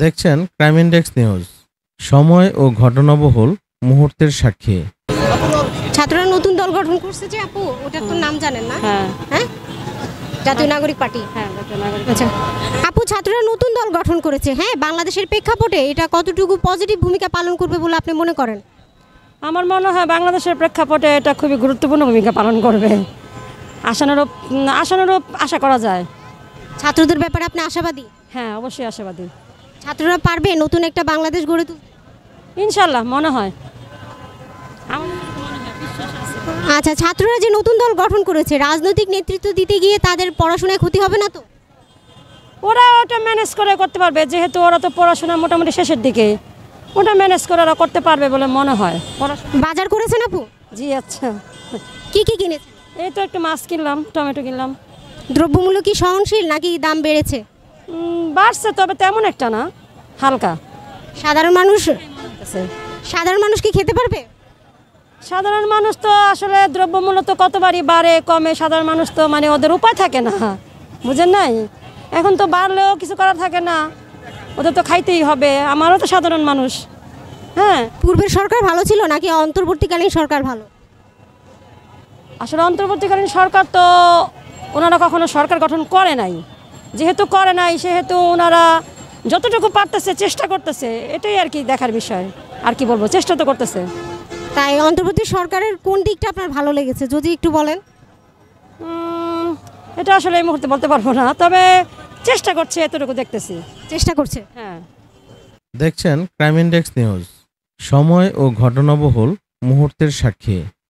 দেখছেন crime index news, সময় ও ঘটনাবহুল মুহূর্তের সাক্ষী। ছাত্ররা নতুন দল গঠন করছে যে আপু, ওটার তো নাম জানেন না? হ্যাঁ হ্যাঁ, জাতীয় নাগরিক পার্টি। হ্যাঁ জাতীয় নাগরিক। আচ্ছা আপু, ছাত্ররা নতুন দল গঠন করেছে, হ্যাঁ, বাংলাদেশের প্রেক্ষাপটে এটা কতটুকু পজিটিভ ভূমিকা পালন করবে বলে আপনি মনে করেন? আমার মনে হয় বাংলাদেশের প্রেক্ষাপটে এটা খুবই গুরুত্বপূর্ণ ভূমিকা পালন করবে। আশানুরূপ আশা করা যায়। ছাত্রদের ব্যাপারে আপনি আশাবাদী? হ্যাঁ অবশ্যই আশাবাদী। ছাত্ররা পারবে নতুন একটা বাংলাদেশ গড়ে তুলতে? ইনশাল্লাহ মনে হয়। আচ্ছা, ছাত্ররা যে নতুন দল গঠন করেছে, রাজনৈতিক নেতৃত্ব দিতে গিয়ে তাদের পড়াশোনায় ক্ষতি হবে না তো? ওরা ওটা ম্যানেজ করে করতে পারবে, যেহেতু ওরা তো পড়াশোনা মোটামুটি শেষের দিকে, ওটা ম্যানেজ করে ওরা করতে পারবে বলে মনে হয়। বাজার করেছেন আপু? জি আচ্ছা, কি কি কিনেছেন? এই তো একটু মাছ কিনলাম, টমেটো কিনলাম। দ্রব্যমূল্য কি সহনশীল নাকি দাম বেড়েছে? বাড়ছে, তবে তেমন একটা না, হালকা। সাধারণ মানুষ আছে। সাধারণ মানুষ কি খেতে পারবে? সাধারণ মানুষ তো আসলে দ্রব্যমূল্য তো কতবারই বাড়ে কমে, সাধারণ মানুষ তো মানে ওদের উপায় থাকে না, বুঝেন নাই? এখন তো বাড়লেও কিছু করার থাকে না, ওদের তো খাইতেই হবে। আমারও তো সাধারণ মানুষ। হ্যাঁ, পূর্বের সরকার ভালো ছিল নাকি অন্তর্বর্তীকালীন সরকার ভালো? আসলে অন্তর্বর্তীকালীন সরকার তো ওনারা কখনো সরকার গঠন করে নাই, যেহেতু করে নাই সেহেতু ওনারা যতটুকু পারতেছে চেষ্টা করতেছে, এটাই আর কি দেখার বিষয়। আর কি বলবো, চেষ্টা তো করতেছে। তাই অন্তর্বর্তী সরকারের কোন দিকটা আপনার ভালো লেগেছে যদি একটু বলেন? এটা আসলে এই মুহূর্তে বলতে পারবো না, তবে চেষ্টা করছে, এতটুকু দেখতেছি। চেষ্টা করছে। হ্যাঁ। দেখছেন ক্রাইম ইনডেক্স নিউজ, সময় ও ঘটনাবহুল মুহূর্তের সাক্ষী।